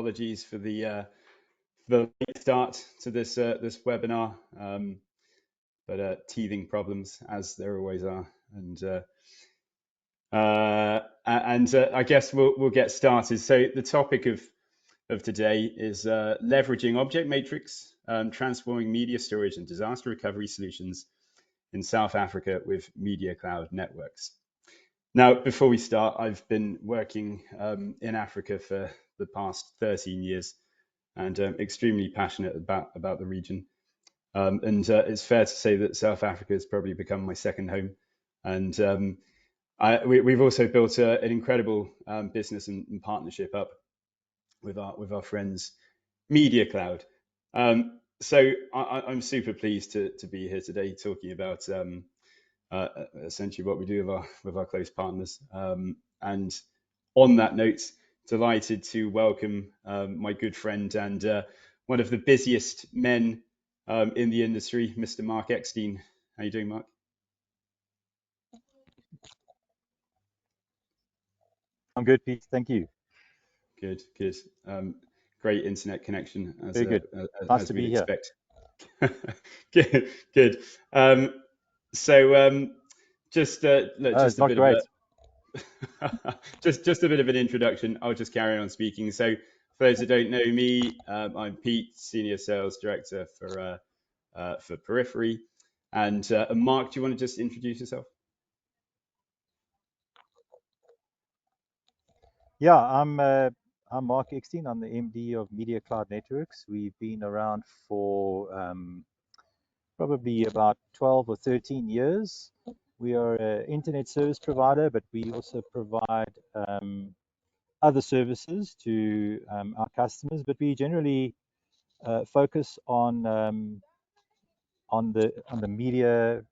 apologies for the late start to this webinar, but teething problems, as there always are, and I guess we'll get started. So the topic of today is leveraging object matrix, transforming media storage and disaster recovery solutions in South Africa with MediaCloud Networks. Now, before we start, I've been working in Africa for the past 13 years and extremely passionate about the region. And it's fair to say that South Africa has probably become my second home. And we've also built an incredible business and partnership up with our friends MediaCloud. So I'm super pleased to be here today talking about essentially what we do with our close partners. And on that note, delighted to welcome my good friend and one of the busiest men in the industry, Mr. Mark Eckstein. How you doing, Mark? I'm good, Pete. Thank you. Good. Great internet connection, Very good. Nice to be here. Good. So just it's not a bit great. of just a bit of an introduction. I'll just carry on speaking. So for those that don't know me, I'm Pete, Senior Sales Director for Perifery. And Mark, do you want to just introduce yourself? Yeah, I'm Mark Eckstein. I'm the MD of MediaCloud Networks. We've been around for probably about 12 or 13 years. We are an internet service provider, but we also provide other services to our customers. But we generally focus on the media,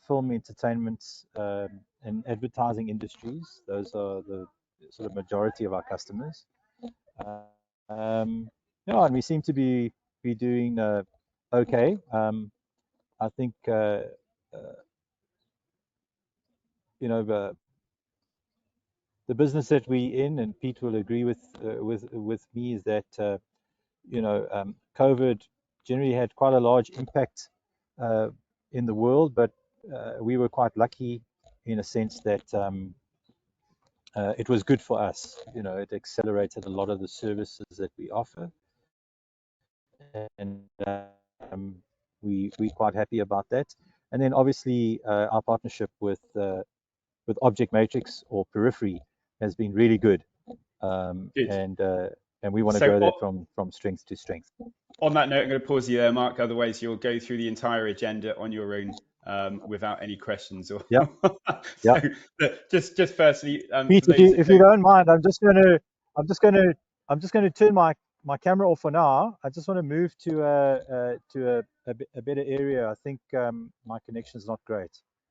film, entertainment, and advertising industries. Those are the sort of majority of our customers. And we seem to be doing okay. I think the business that we're in, and Pete will agree with me, is that COVID generally had quite a large impact in the world, but we were quite lucky in a sense that it was good for us. It accelerated a lot of the services that we offer, and we're quite happy about that. And then obviously our partnership with Object Matrix or Perifery has been really good. And we want to go there from strength to strength. On that note, I'm going to pause you there, Mark. Otherwise, you'll go through the entire agenda on your own without any questions. Or yeah. So, just firstly, Pete, if you don't mind, I'm just going to turn my camera off for now. I just want to move to a better area. I think my connection is not great.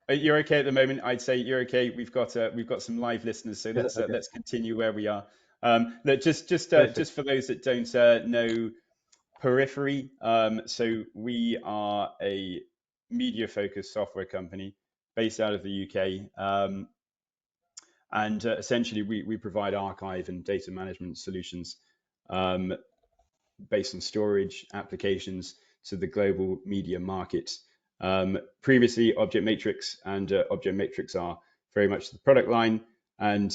You're okay at the moment. I'd say you're okay. We've got some live listeners, so let's continue where we are. Just for those that don't know Perifery, so we are a media-focused software company based out of the UK, and essentially we provide archive and data management solutions based on storage applications to the global media market. Previously, Object Matrix and Object Matrix are very much the product line, and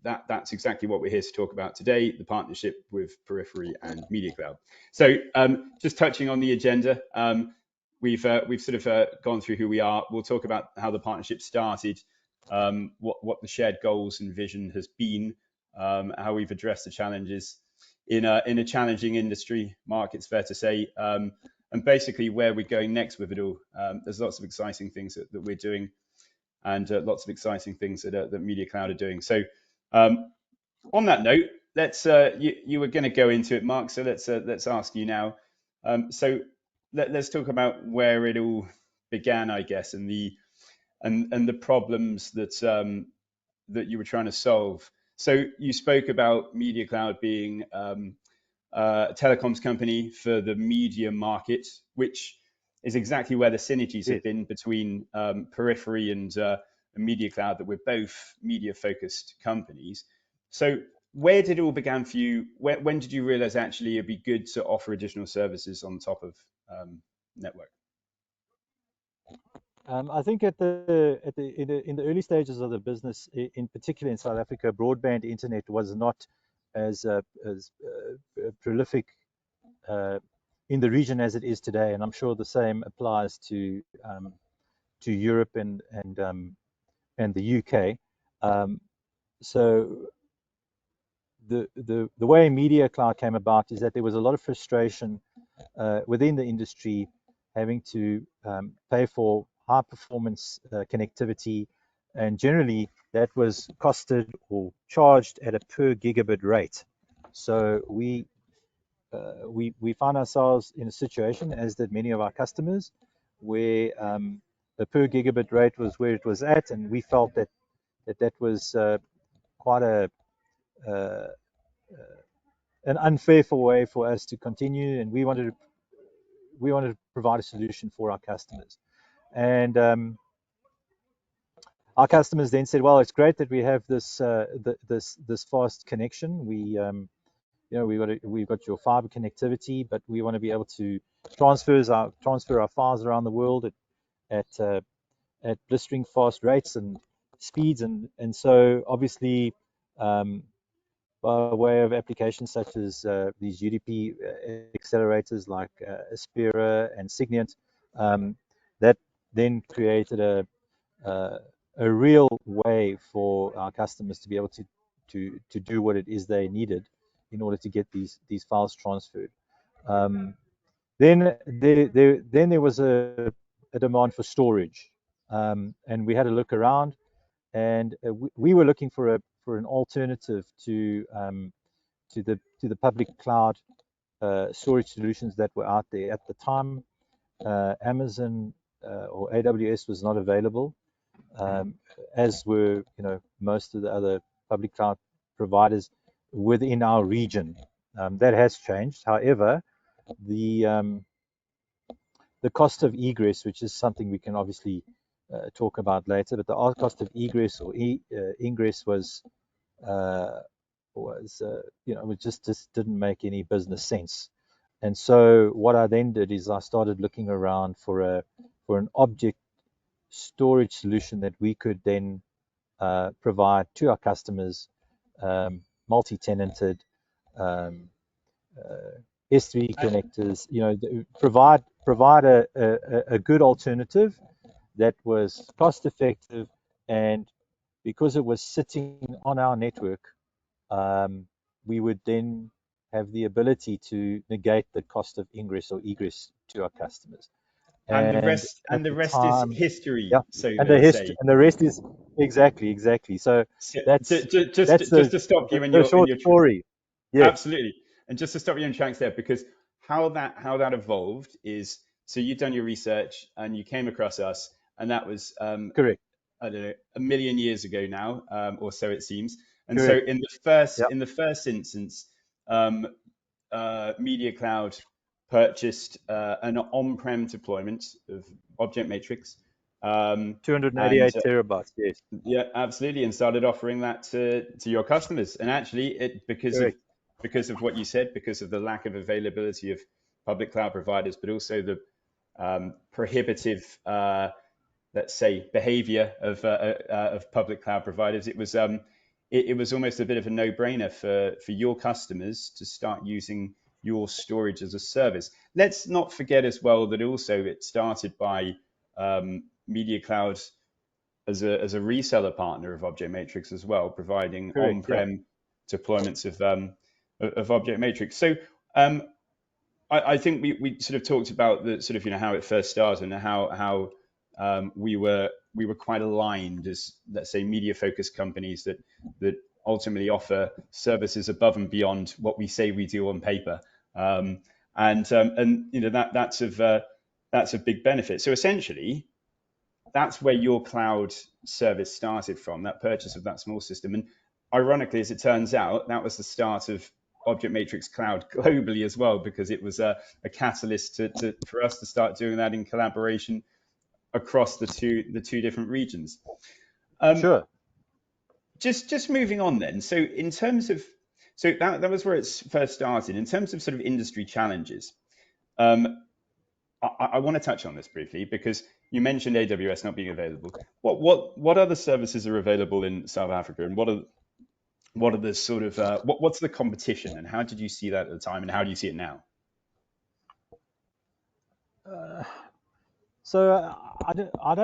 that's exactly what we're here to talk about today, the partnership with Perifery and MediaCloud. So just touching on the agenda, we've sort of gone through who we are. We'll talk about how the partnership started, what the shared goals and vision has been, how we've addressed the challenges in a challenging industry, Mark, it's fair to say, and basically where we're going next with it all. There's lots of exciting things that we're doing, and lots of exciting things that MediaCloud are doing. So on that note, let's you were going to go into it, Mark. So let's ask you now. So let's talk about where it all began, I guess, and the problems that that you were trying to solve. So you spoke about MediaCloud being a telecoms company for the media market, which is exactly where the synergies have been between Perifery and MediaCloud, that we're both media-focused companies. So where did it all begin for you? When did you realize actually it'd be good to offer additional services on top of network? I think in the early stages of the business, in particular in South Africa, broadband internet was not as prolific in the region as it is today, and I'm sure the same applies to Europe and the UK. So the way MediaCloud came about is that there was a lot of frustration within the industry having to pay for high performance connectivity, and generally that was costed or charged at a per gigabit rate. So we found ourselves in a situation, as did many of our customers, where the per gigabit rate was where it was at, and we felt that was quite uh, an unfair way for us to continue, and we wanted to provide a solution for our customers. And our customers then said, "Well, it's great that we have this fast connection. We've got your fiber connectivity, but we want to be able to transfer our files around the world at blistering fast rates and speeds, and so obviously." By way of applications such as these UDP accelerators like Aspera and Signiant, that then created a real way for our customers to be able to do what it is they needed in order to get these files transferred. Then there was a demand for storage, and we had a look around, and we were looking for an alternative to the public cloud storage solutions that were out there at the time. Amazon or AWS was not available, as were most of the other public cloud providers within our region. That has changed. However, the cost of egress, which is something we can obviously talk about later, but the cost of egress or ingress was it just didn't make any business sense. And so what I then did is I started looking around for an object storage solution that we could then provide to our customers, multi-tenanted, S3 connectors, provide a good alternative that was cost effective, and because it was sitting on our network, we would then have the ability to negate the cost of ingress or egress to our customers. And At the the rest is time, history, yeah, so and to say. the rest is exactly. So So, that's just to stop you in short your story. Yes, absolutely, and just to stop you in tracks there, because how that evolved is, so you've done your research and you came across us, and that was correct, I don't know, a million years ago now, or so it seems. And so correct. in the first Yeah, instance, um, MediaCloud purchased an on-prem deployment of Object Matrix, and 288 terabytes. Yes, yeah, absolutely, and started offering that to your customers. And actually, correct. because of what you said, because of the lack of availability of public cloud providers, but also the prohibitive, let's say, behavior of public cloud providers, it was almost a bit of a no-brainer for your customers to start using your storage as a service. Let's not forget as well that also it started by MediaCloud as a reseller partner of Object Matrix as well, providing Correct. Yeah. on-prem deployments of Object Matrix. So um, I think we sort of talked about the sort of how it first started and how we were quite aligned as, let's say, media focused companies that ultimately offer services above and beyond what we say we do on paper, and that's a big benefit. So essentially, that's where your cloud service started from, that purchase of that small system. And ironically, as it turns out, that was the start of Object Matrix Cloud globally as well, because it was a catalyst for us to start doing that in collaboration across the two different regions. Um, Sure. just moving on then. So in terms of So that was where it first started. In terms of sort of industry challenges, um, I want to touch on this briefly because you mentioned AWS not being available. What other services are available in South Africa, and what are the sort of what's the competition, and how did you see that at the time, and how do you see it now? Uh, so I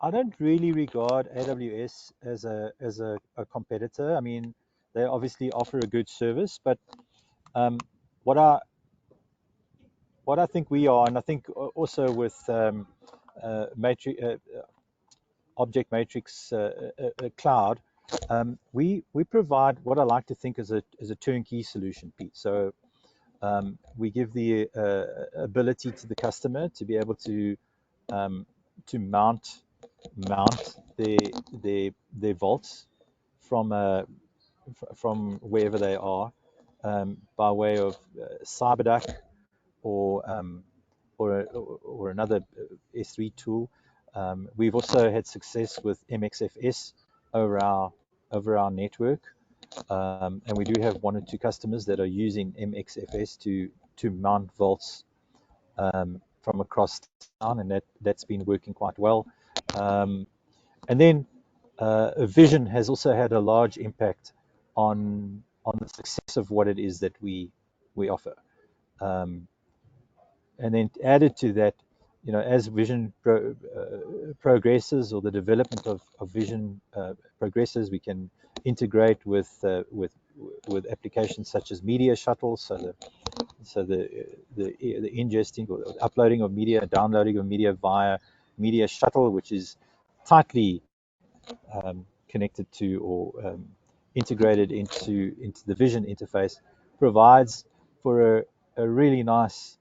don't really regard AWS as a competitor. I mean, they obviously offer a good service, but um, what I what I think we are, and I think also with Matrix, Object Matrix Cloud, we provide what I like to think as a turnkey solution, Pete. So we give the ability to the customer to be able um, to mount their vaults from from wherever they are, by way of CyberDuck or or another S3 tool. We've also had success with MXFS over our network, and we do have one or two customers that are using MXFS to mount vaults from across town, and that's been working quite well. And then vision has also had a large impact on the success of what it is that we offer. Um, and then added to that, as vision progresses, or the development of vision progresses, we can integrate with applications such as media shuttles, so the ingesting or uploading of media, downloading of media via media shuttle, which is tightly connected to or integrated into the vision interface, provides for a really nice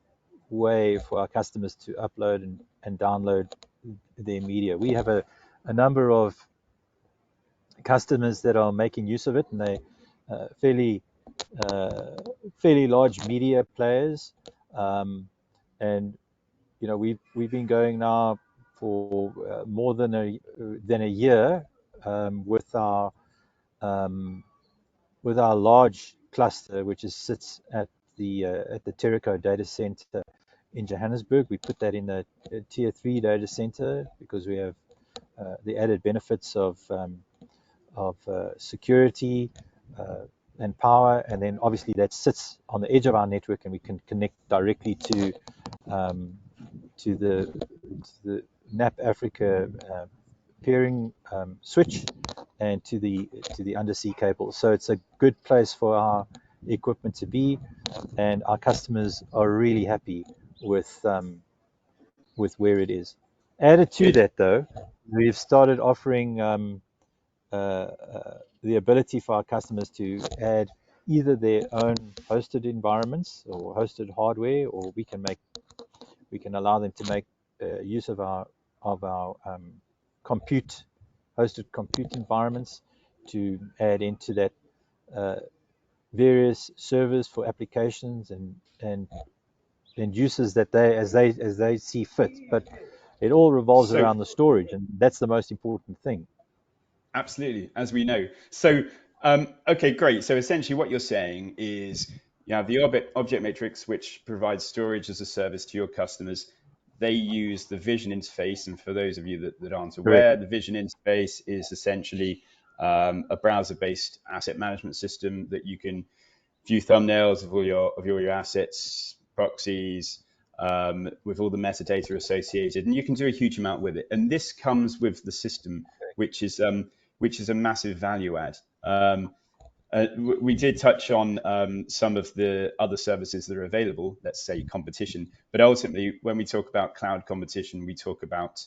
way for our customers to upload and download their media. We have a number of customers that are making use of it, and they fairly fairly large media players, and we've been going now for more than a year, um, with our large cluster, which sits at the Terraco data center in Johannesburg. We put that in a tier 3 data center because we have the added benefits of security and power, and then obviously that sits on the edge of our network, and we can connect directly um, to the NAP Africa peering switch, and to the undersea cable. So it's a good place for our equipment to be, and our customers are really happy with where it is. Added to Good. that, though, we've started offering the ability for our customers to add either their own hosted environments or hosted hardware, or we can allow them to make use of our hosted compute environments, to add into that uh, various servers for applications and uses that they see fit. But it all revolves So around the storage, and that's the most important thing. absolutely, as we know. So, okay, great. So essentially, what you're saying is you have the object matrix, which provides storage as a service to your customers. They use the Vision interface, and for those of you that aren't Correct. aware, the Vision interface is essentially a browser-based asset management system that you can view thumbnails of all your assets, proxies, with all the metadata associated, and you can do a huge amount with it. And this comes with the system, which is which is a massive value add. We did touch on some of the other services that are available, let's say competition, but ultimately, when we talk about cloud competition, we talk about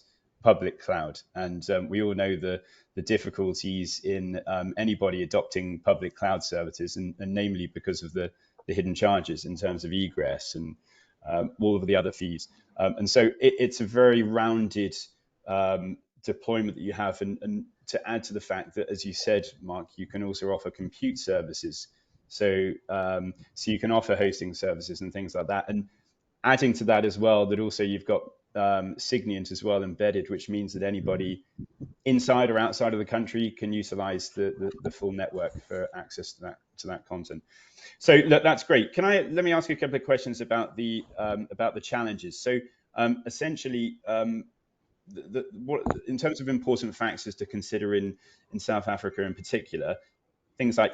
public cloud, and we all know the difficulties in anybody adopting public cloud services, and namely because of the hidden charges in terms of egress and all of the other fees. And so it's a very rounded deployment that you have. And to add to the fact that, as you said, Mark, you can also offer compute services. So you can offer hosting services and things like that. And adding to that as well, that also you've got Signiant as well embedded, which means that anybody inside or outside of the country can utilize the full network for access to that content. So look, that's great. Let me ask you a couple of questions about the challenges. So essentially, what in terms of important factors to consider in South Africa in particular, things like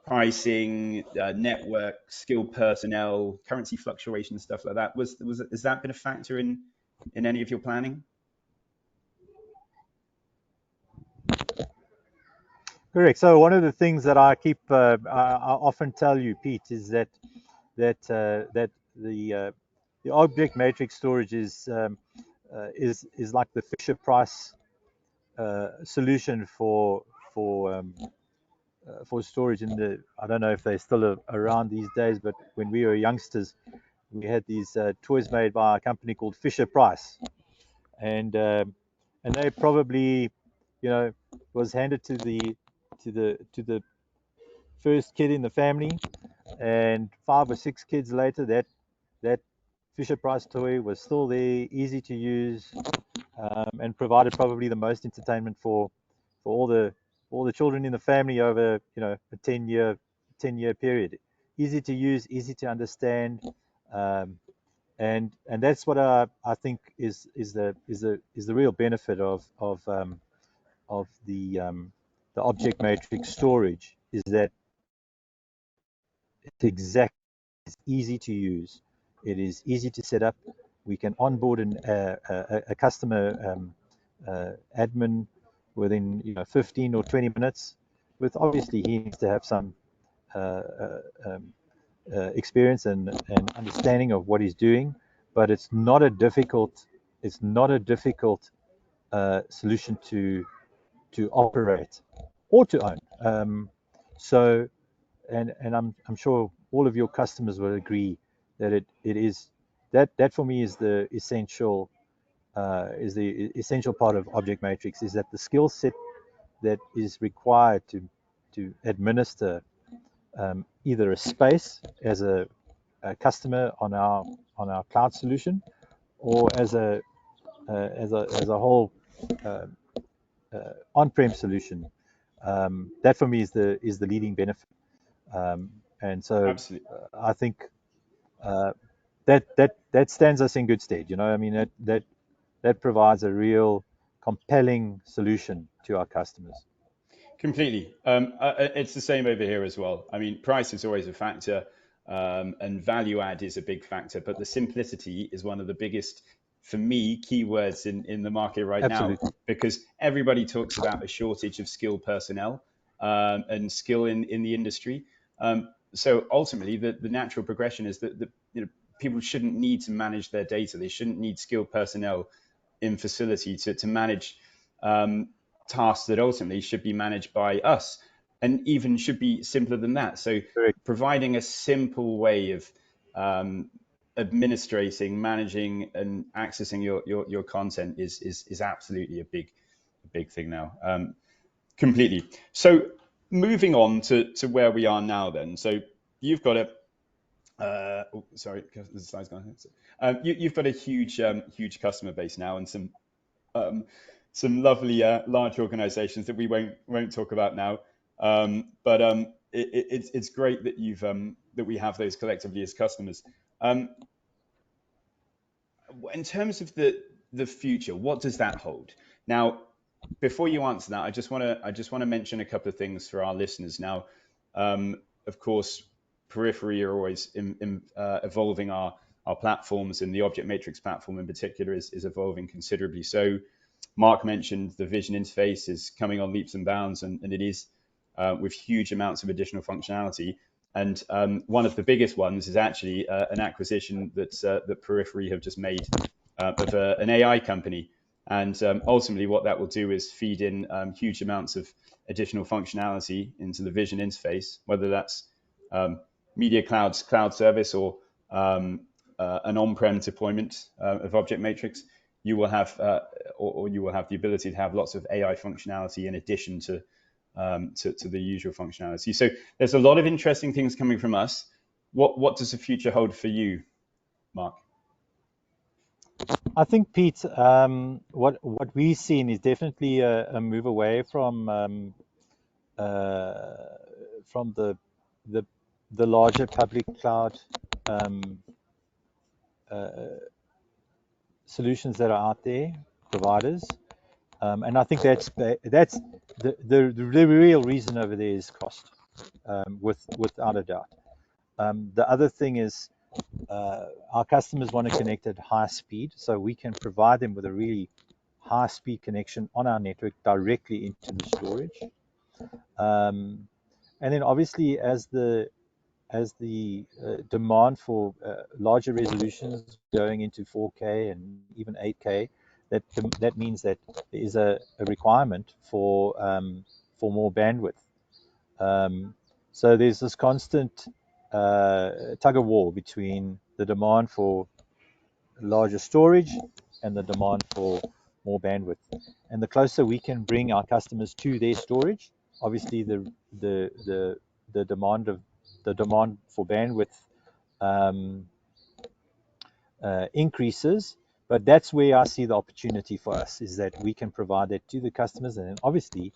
pricing, network, skilled personnel, currency fluctuation, stuff like that. Has that been a factor in any of your planning? Correct. So one of the things that I often tell you, Pete, is that the object matrix storage is like the Fisher Price solution for storage in the. I don't know if they're still around these days, but when we were youngsters, we had these toys made by a company called Fisher Price, and they probably, was handed to the first kid in the family, and 5 or 6 kids later, that Fisher Price toy was still there, easy to use, and provided probably the most entertainment for all the children in the family over a 10-year period. Easy to use, easy to understand, and that's what I think is the real benefit of the object matrix storage, is that it's exactly easy to use. It is easy to set up. We can onboard a customer admin within 15 or 20 minutes. With obviously he needs to have some experience and understanding of what he's doing, but it's not a difficult solution to operate or to own. So and I'm sure all of your customers will agree that it is that for me is the essential part of object matrix, is that the skill set that is required to administer either a space as a customer on our cloud solution, or as a whole on-prem solution. That for me is the leading benefit. And so Absolutely. I think that stands us in good stead. I mean, that provides a real compelling solution to our customers. Completely. It's the same over here as well. I mean, price is always a factor, and value add is a big factor, but the simplicity is one of the biggest, for me, keywords in the market right Absolutely. now, because everybody talks about a shortage of skilled personnel and skill in the industry. So ultimately, the natural progression is that people shouldn't need to manage their data. They shouldn't need skilled personnel in facility to manage tasks that ultimately should be managed by us, and even should be simpler than that. So Correct. providing a simple way of administrating, managing, and accessing your content is absolutely a big thing now. Completely. So moving on to where we are now then. So you've got a sorry, the slide's gone. You've got a huge customer base now, and some lovely large organizations that we won't talk about now. But it's great that that we have those collectively as customers. In terms of the future, what does that hold? Now, before you answer that, I just want to mention a couple of things for our listeners. Now, of course, Perifery are always evolving our platforms, and the Object Matrix platform in particular is evolving considerably. So Mark mentioned the vision interface is coming on leaps and bounds, and it is with huge amounts of additional functionality. And one of the biggest ones is actually an acquisition that Perifery have just made of an AI company. And ultimately, what that will do is feed in huge amounts of additional functionality into the vision interface, whether that's MediaCloud's cloud service or an on-prem deployment of Object Matrix. You will have, or you will have the ability to have lots of AI functionality in addition to the usual functionality. So there's a lot of interesting things coming from us. What does the future hold for you, Mark? I think, Pete, what we've seen is definitely a move away uh, from the the larger public cloud um, solutions that are out there, providers, and I think that's the real reason over there is cost, without a doubt. The other thing is our customers want to connect at high speed, so we can provide them with a really high speed connection on our network directly into the storage. Um, and then obviously as the demand for larger resolutions going into 4K and even 8K, that means that there is a requirement for more bandwidth. Um, so there's this constant tug of war between the demand for larger storage and the demand for more bandwidth. And the closer we can bring our customers to their storage, obviously the demand for bandwidth um, increases. But that's where I see the opportunity for us, is that we can provide that to the customers, and then obviously,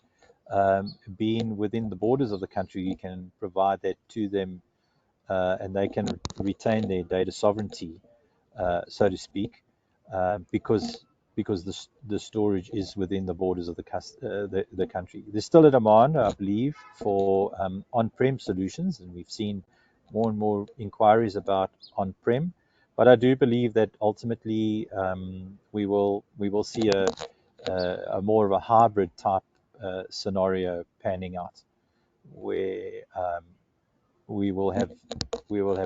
being within the borders of the country, we can provide that to them, and they can retain their data sovereignty, so to speak, because the storage is within the borders of the country. There's still a demand, I believe, for on-prem solutions, and we've seen more and more inquiries about on-prem. But I do believe that ultimately we will see a more of a hybrid type scenario panning out, where we will have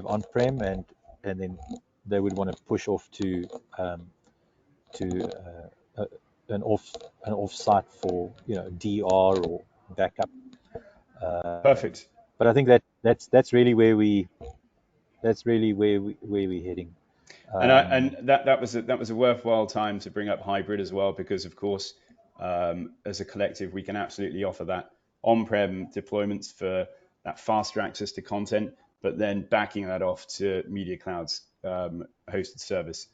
on-prem, and then they would want to push off to an off-site for DR or backup. Perfect. But I think that's really where we're heading. And that was a worthwhile time to bring up hybrid as well, because of course, as a collective, we can absolutely offer that on-prem deployments for that faster access to content, but then backing that off to MediaCloud's hosted service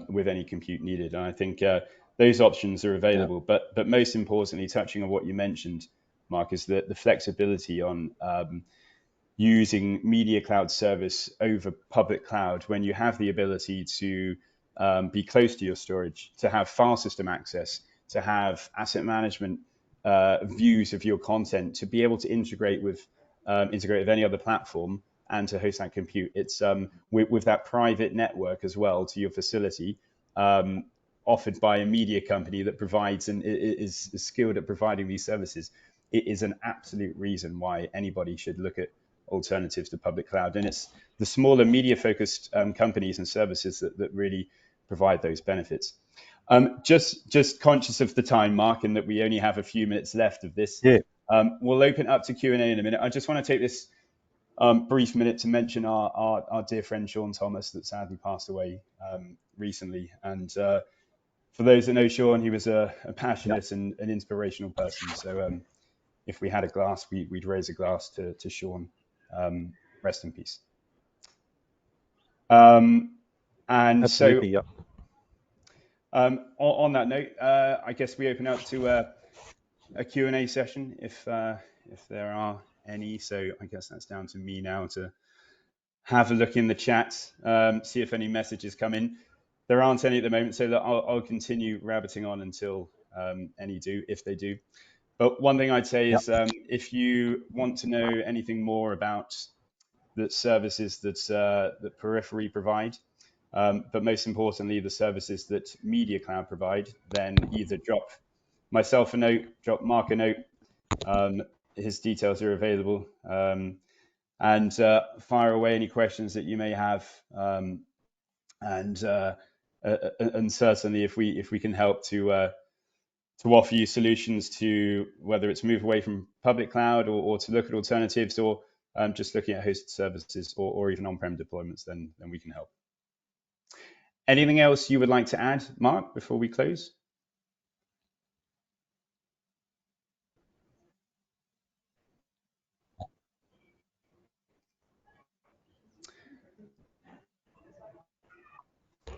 with any compute needed. And I think those options are Yeah. available. But most importantly, touching on what you mentioned, Mark, is the flexibility on using Media Cloud service over public cloud when you have the ability to be close to your storage, to have file system access, to have asset management views of your content, to be able to integrate with any other platform and to host that compute. It's with that private network as well to your facility, offered by a media company that provides and is skilled at providing these services. It is an absolute reason why anybody should look at alternatives to public cloud. And it's the smaller media focused companies and services that really provide those benefits. Just conscious of the time, Mark, and that we only have a few minutes left of this. Yeah. We'll open up to Q&A in a minute. I just want to take this brief minute to mention our dear friend Sean Thomas that sadly passed away recently. And for those that know Sean, he was a passionate and an inspirational person. So if we had a glass, we'd raise a glass to Sean. Rest in peace. And Absolutely. so Yep. on that note, I guess we open up to a Q&A session if there are any. So I guess that's down to me now to have a look in the chat, see if any messages come in. There aren't any at the moment, so I'll continue rabbiting on until any do, if they do. But one thing I'd say is if you want to know anything more about the services that Perifery provide, but most importantly, the services that MediaCloud provide, then either drop myself a note, drop Mark a note. His details are available. And fire away any questions that you may have. And certainly, if we can help to offer you solutions to whether it's move away from public cloud or to look at alternatives, or just looking at hosted services or even on-prem deployments, then we can help. Anything else you would like to add, Mark, before we close?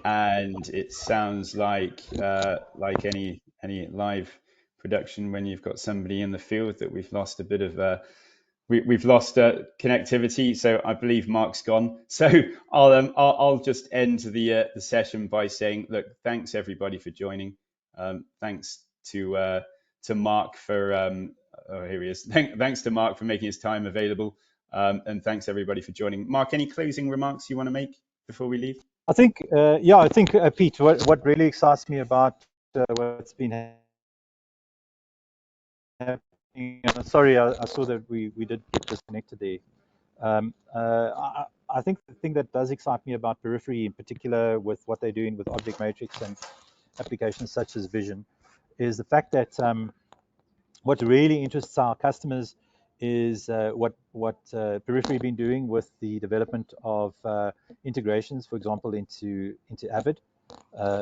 and it sounds like any live production when you've got somebody in the field that we've lost a bit of we've lost connectivity. So I believe Mark's gone. So I'll just end the session by saying, look, thanks everybody for joining. Thanks to Mark for oh, here he is. Thanks to Mark for making his time available, and thanks everybody for joining. Mark, any closing remarks you want to make before we leave? I think, yeah, I think, Pete, what really excites me about what's been happening, sorry, I saw that we did get disconnected there. I think the thing that does excite me about Perifery, in particular with what they're doing with Object Matrix and applications such as Vision, is the fact that what really interests our customers is what Perifery been doing with the development of integrations, for example, into Avid,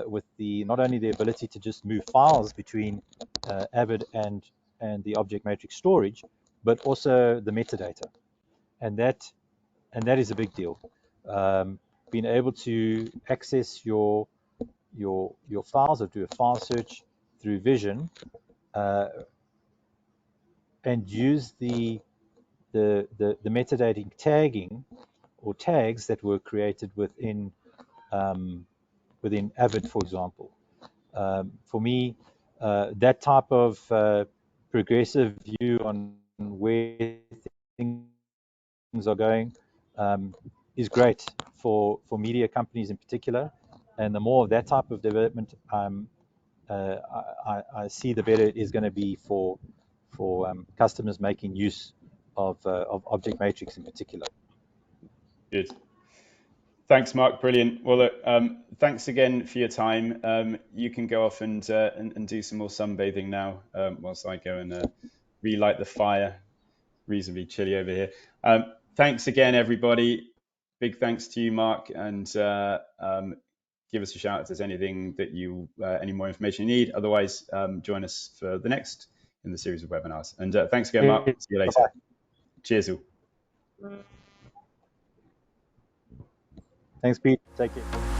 with not only the ability to just move files between Avid and the object matrix storage, but also the metadata, and that is a big deal. Being able to access your files or do a file search through Vision, and use the metadata tagging or tags that were created within Avid, for example. For me, that type of progressive view on where things are going is great for media companies in particular. And the more of that type of development I see, the better it is going to be for customers making use of Object Matrix in particular. Good. Thanks, Mark. Brilliant. Well, look, thanks again for your time. You can go off and do some more sunbathing now, whilst I go and relight the fire. Reasonably chilly over here. Thanks again, everybody. Big thanks to you, Mark, and give us a shout if there's anything that you any more information you need. Otherwise, join us for the next in the series of webinars. And thanks again, Mark. See you later. Bye-bye. Cheers all. Thanks, Pete. Take care.